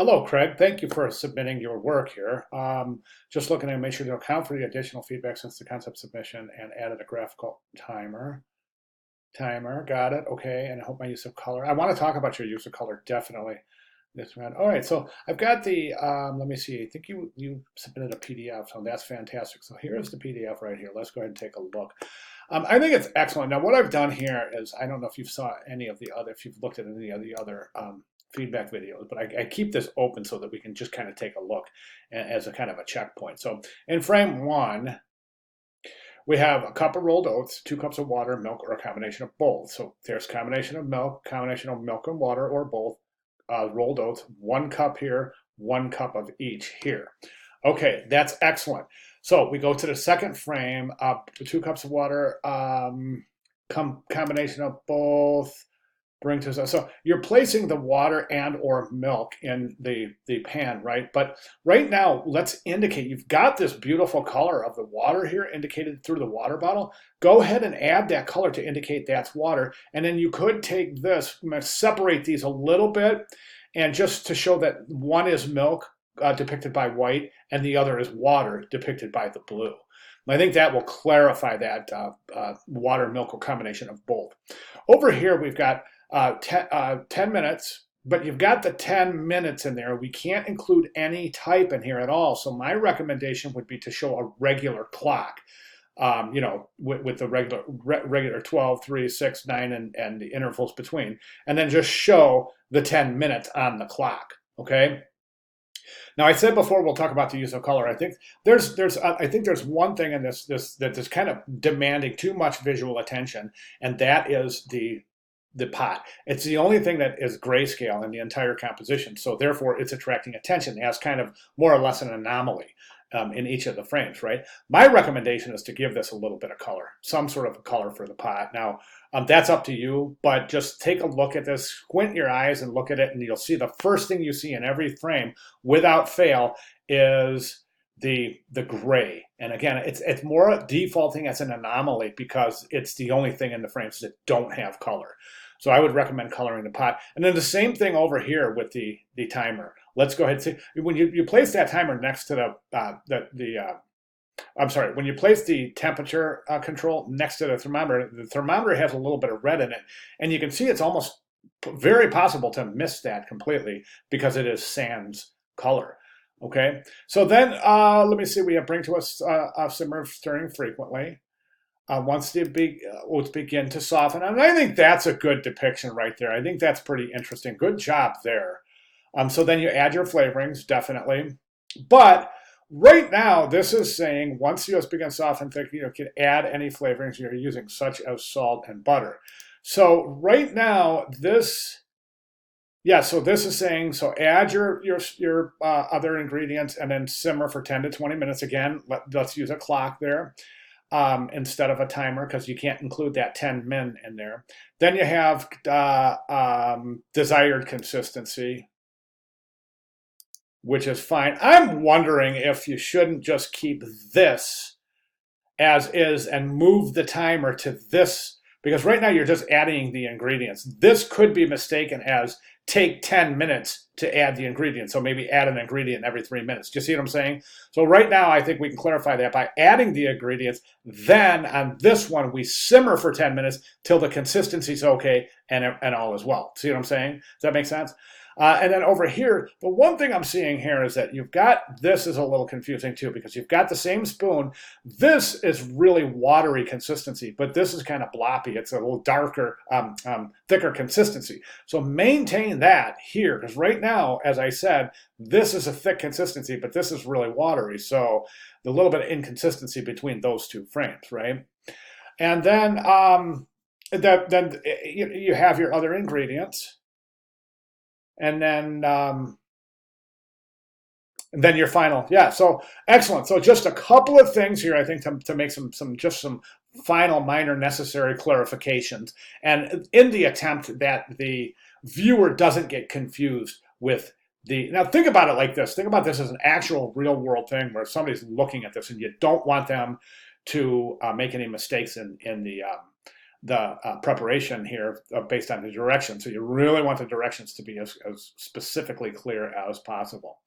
Hello, Craig. Thank you for submitting your work here. Just looking to make sure to account for the additional feedback since the concept submission and added a graphical timer. Got it. Okay, and I hope my use of color. I want to talk about your use of color, definitely. This round. All right, so I've got the, let me see, I think you submitted a PDF, so that's fantastic. So here's the PDF right here. Let's go ahead and take a look. I think it's excellent. Now, what I've done here is, I don't know if you saw any of the other, if you've looked at any of the other feedback videos, but I keep this open so that we can just kind of take a look as a kind of a checkpoint. So in frame one, we have a cup of rolled oats, 2 cups of water, milk, or a combination of both. So there's combination of milk and water, or both. Rolled oats, 1 cup here, 1 cup of each here. Okay, that's excellent. So we go to the second frame, 2 cups of water, combination of both, bring to, so you're placing the water and or milk in the pan, right? But right now, let's indicate you've got this beautiful color of the water here indicated through the water bottle. Go ahead and add that color to indicate that's water. And then you could take this, separate these a little bit, and just to show that one is milk depicted by white and the other is water depicted by the blue. I think that will clarify that water milk or combination of both. Over here, we've got 10 minutes, but you've got the 10 minutes in there. We can't include any type in here at all. So my recommendation would be to show a regular clock, with the regular 12, 3, 6, 9, and the intervals between, and then just show the 10 minutes on the clock, okay? Now, I said before we'll talk about the use of color. I think there's one thing in this that is kind of demanding too much visual attention, and that is the pot. It's the only thing that is grayscale in the entire composition, so therefore it's attracting attention as kind of more or less an anomaly in each of the frames, right? My recommendation is to give this a little bit of color, some sort of color for the pot. Now, that's up to you, but just take a look at this, squint your eyes and look at it, and you'll see the first thing you see in every frame, without fail, is the gray. And again, it's more defaulting as an anomaly because it's the only thing in the frames that don't have color. So I would recommend coloring the pot. And then the same thing over here with the timer. Let's go ahead and see, when you place that timer next to when you place the temperature control next to the thermometer has a little bit of red in it. And you can see it's almost very possible to miss that completely because it is sans color. Okay, so then let me see, we have bring to us simmer, stirring frequently. Once the oats begin to soften. And I think that's a good depiction right there. I think that's pretty interesting. Good job there. So then you add your flavorings, definitely. But right now, this is saying once the oats begin softening, you can add any flavorings you're using, such as salt and butter. So right now, this is saying, so add your other ingredients and then simmer for 10 to 20 minutes. Again, let's use a clock there. Instead of a timer, because you can't include that 10 min in there. Then you have desired consistency, which is fine. I'm wondering if you shouldn't just keep this as is and move the timer to this, because right now you're just adding the ingredients. This could be mistaken as take 10 minutes to add the ingredients. So maybe add an ingredient every 3 minutes. Do you see what I'm saying? So right now, I think we can clarify that by adding the ingredients. Then on this one, we simmer for 10 minutes till the consistency is okay and all is well. See what I'm saying? Does that make sense? And then over here, the one thing I'm seeing here is that you've got, this is a little confusing too, because you've got the same spoon. This is really watery consistency, but this is kind of bloppy. It's a little darker, thicker consistency. So maintain that here, because right now, as I said, this is a thick consistency, but this is really watery. So the little bit of inconsistency between those two frames, right? And then, you have your other ingredients. And then your final, so excellent. So just a couple of things here, I think, to make some final minor necessary clarifications, and in the attempt that the viewer doesn't get confused with now think about it like this. Think about this as an actual real world thing where somebody's looking at this and you don't want them to make any mistakes in the the preparation here based on the directions. So you really want the directions to be as specifically clear as possible.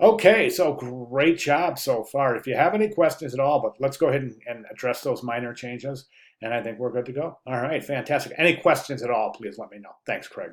Okay, so great job so far. If you have any questions at all, but let's go ahead and address those minor changes, and I think we're good to go. All right, fantastic. Any questions at all, please let me know. Thanks, Craig.